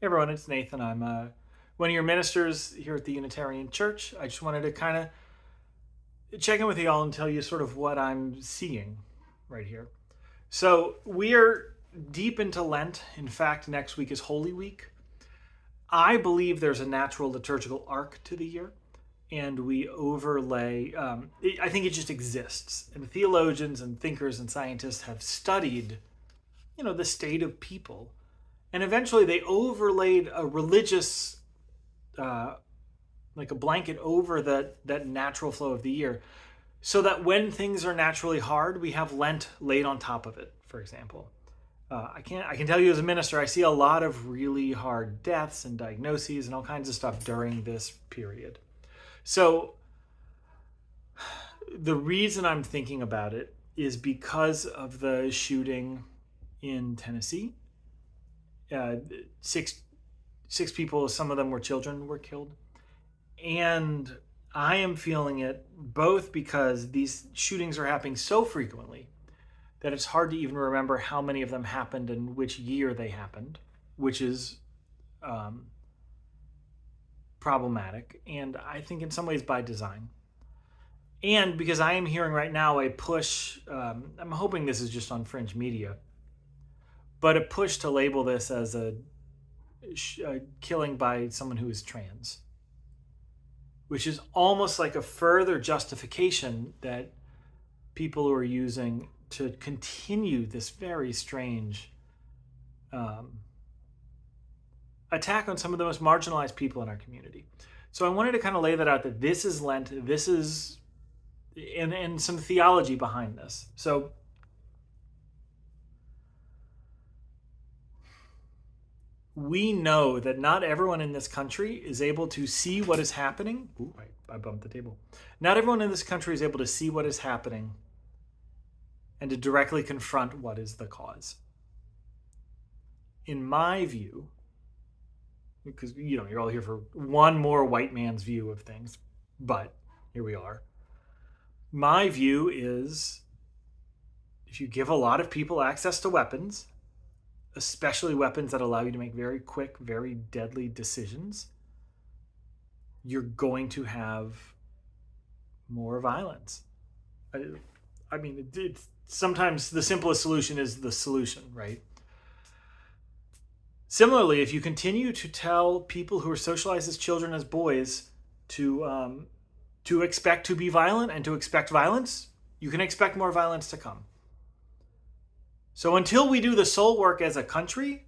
Hey everyone, it's Nathan. I'm one of your ministers here at the Unitarian Church. I just wanted to kind of check in with you all and tell you sort of what I'm seeing right here. So we are deep into Lent. In fact, next week is Holy Week. I believe there's a natural liturgical arc to the year, and we overlay. I think it just exists, and theologians and thinkers and scientists have studied, the state of people, and eventually they overlaid a religious uh, like a blanket over that natural flow of the year, so that when things are naturally hard, we have Lent laid on top of it. For example, I can tell you as a minister, I see a lot of really hard deaths and diagnoses and all kinds of stuff during this period. So the reason I'm thinking about it is because of the shooting in Tennessee. Uh, six six people, some of them were children, were killed. And I am feeling it both because these shootings are happening so frequently that it's hard to even remember how many of them happened and which year they happened, which is um, problematic. And I think in some ways by design. And because I am hearing right now a push, I'm hoping this is just on fringe media, but a push to label this as a killing by someone who is trans, which is almost like a further justification that people are using to continue this very strange um, attack on some of the most marginalized people in our community. So I wanted to kind of lay that out, that this is Lent, this is, and some theology behind this. So we know that not everyone in this country is able to see what is happening. Ooh, I bumped the table. Not everyone in this country is able to see what is happening and to directly confront what is the cause. In my view, because you're all here for one more white man's view of things, but here we are. My view is if you give a lot of people access to weapons, especially weapons that allow you to make very quick, very deadly decisions, you're going to have more violence. I mean, sometimes the simplest solution is the solution, right? Similarly, if you continue to tell people who are socialized as children, as boys, to expect to be violent and to expect violence, you can expect more violence to come. So until we do the soul work as a country,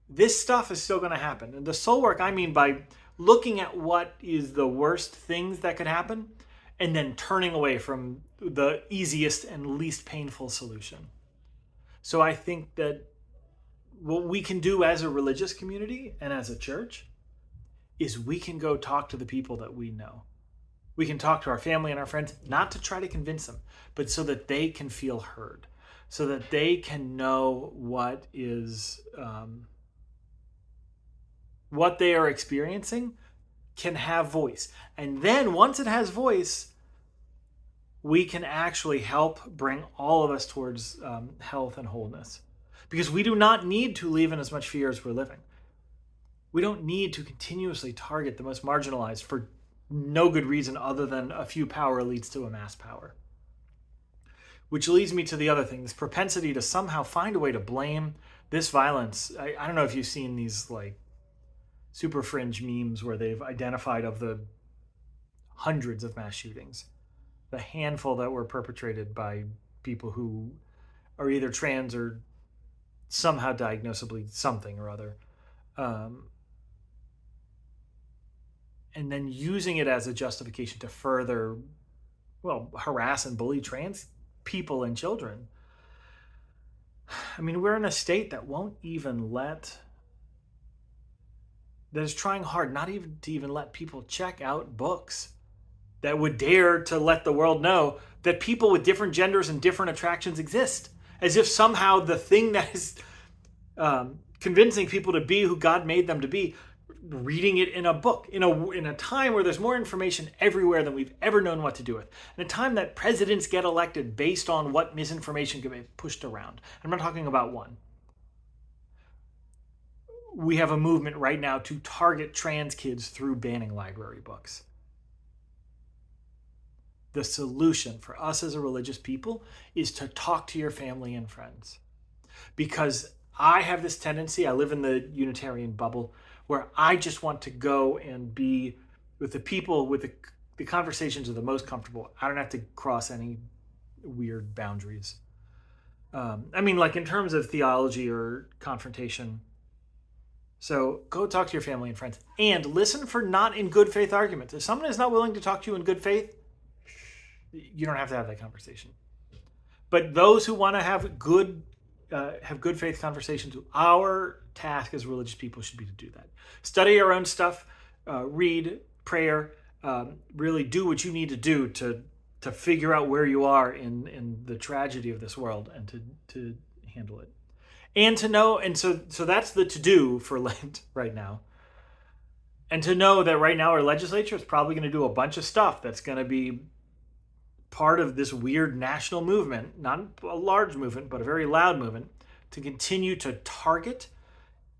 this stuff is still going to happen. And the soul work, I mean by looking at what is the worst things that could happen and then turning away from the easiest and least painful solution. So I think that what we can do as a religious community and as a church is we can go talk to the people that we know. We can talk to our family and our friends, not to try to convince them, but so that they can feel heard, so that they can know what is what they are experiencing can have voice. And then once it has voice, we can actually help bring all of us towards health and wholeness. Because we do not need to live in as much fear as we're living. We don't need to continuously target the most marginalized for no good reason other than a few power leads to a mass power. Which leads me to the other thing, this propensity to somehow find a way to blame this violence. I don't know if you've seen these like super fringe memes where they've identified, of the hundreds of mass shootings, the handful that were perpetrated by people who are either trans or somehow diagnosably something or other. And then using it as a justification to further, harass and bully trans people and children. I mean, we're in a state that won't even that is trying hard not even to even let people check out books that would dare to let the world know that people with different genders and different attractions exist, as if somehow the thing that is convincing people to be who God made them to be, reading it in a book, in a time where there's more information everywhere than we've ever known what to do with, in a time that presidents get elected based on what misinformation can be pushed around. I'm not talking about one. we have a movement right now to target trans kids through banning library books. The solution for us as a religious people is to talk to your family and friends. Because I have this tendency, I live in the Unitarian bubble, where I just want to go and be with the people, with the conversations are the most comfortable. I don't have to cross any weird boundaries. I mean, like in terms of theology or confrontation. So go talk to your family and friends and listen for not in good faith arguments. If someone is not willing to talk to you in good faith, you don't have to have that conversation. But those who want to have good faith conversations, our task as religious people should be to do that. Study your own stuff, read, prayer, really do what you need to do to figure out where you are in the tragedy of this world and to handle it. And to know, and so that's the to-do for Lent right now. And to know that right now our legislature is probably going to do a bunch of stuff that's going to be part of this weird national movement, not a large movement, but a very loud movement, to continue to target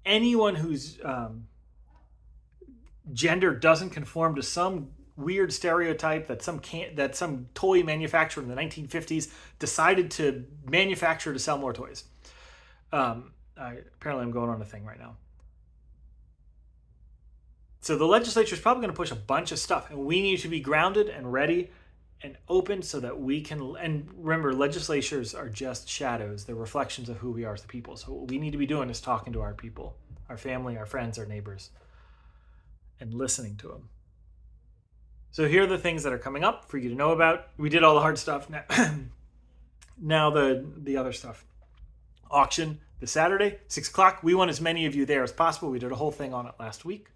anyone whose gender doesn't conform to some weird stereotype that some toy manufacturer in the 1950s decided to manufacture to sell more toys. Apparently I'm going on a thing right now. So the legislature is probably going to push a bunch of stuff, and we need to be grounded and ready and open so that we can, and remember, legislatures are just shadows. They're reflections of who we are as the people. So what we need to be doing is talking to our people, our family, our friends, our neighbors, and listening to them. So here are the things that are coming up for you to know about. We did all the hard stuff. Now the other stuff. Auction this Saturday, 6 o'clock. We want as many of you there as possible. We did a whole thing on it last week.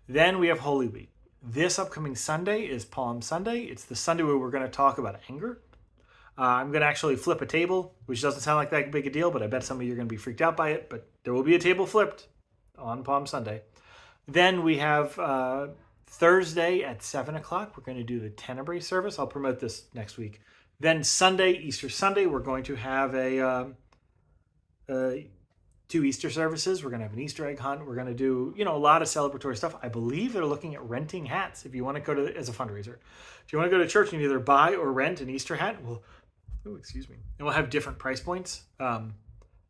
Then we have Holy Week. This upcoming Sunday is Palm Sunday. It's the Sunday where we're going to talk about anger. I'm going to actually flip a table, which doesn't sound like that big a deal, but I bet some of you are going to be freaked out by it. But there will be a table flipped on Palm Sunday. Then we have Thursday at 7 o'clock. We're going to do the Tenebrae service. I'll promote this next week. Then Sunday, Easter Sunday, we're going to have two Easter services. We're going to have an Easter egg hunt. We're going to do, a lot of celebratory stuff. I believe they're looking at renting hats if you want to go to, as a fundraiser. If you want to go to church and either buy or rent an Easter hat, and we'll have different price points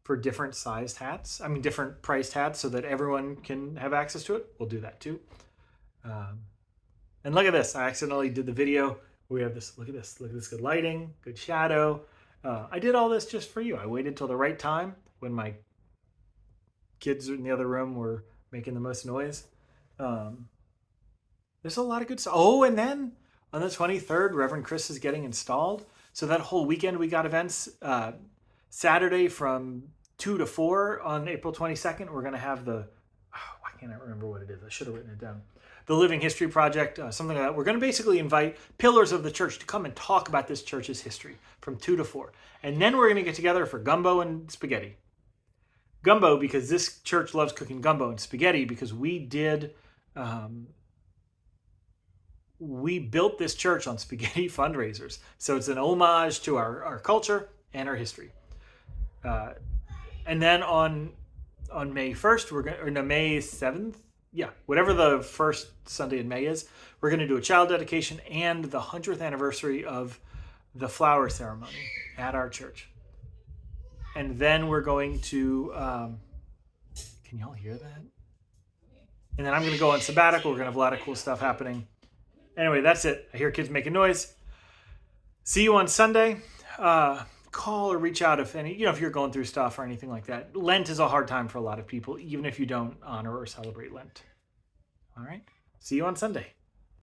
for different sized hats. Different priced hats so that everyone can have access to it. We'll do that too. And look at this. I accidentally did the video. We have this, look at this good lighting, good shadow. I did all this just for you. I waited till the right time when my kids in the other room were making the most noise. There's a lot of good stuff. Oh, and then on the 23rd, Reverend Chris is getting installed. So that whole weekend we got events. Saturday from 2 to 4 on April 22nd, we're going to have why can't I remember what it is? I should have written it down. The Living History Project, something like that. We're going to basically invite pillars of the church to come and talk about this church's history from 2 to 4. And then we're going to get together for gumbo and spaghetti. Gumbo, because this church loves cooking gumbo and spaghetti, because we built this church on spaghetti fundraisers. So it's an homage to our culture and our history. And then on May 1st, May 7th, whatever the first Sunday in May is, we're going to do a child dedication and the 100th anniversary of the flower ceremony at our church. And then we're going to, can y'all hear that? And then I'm going to go on sabbatical. We're going to have a lot of cool stuff happening. Anyway, that's it. I hear kids making noise. See you on Sunday. Call or reach out if if you're going through stuff or anything like that. Lent is a hard time for a lot of people, even if you don't honor or celebrate Lent. All right. See you on Sunday.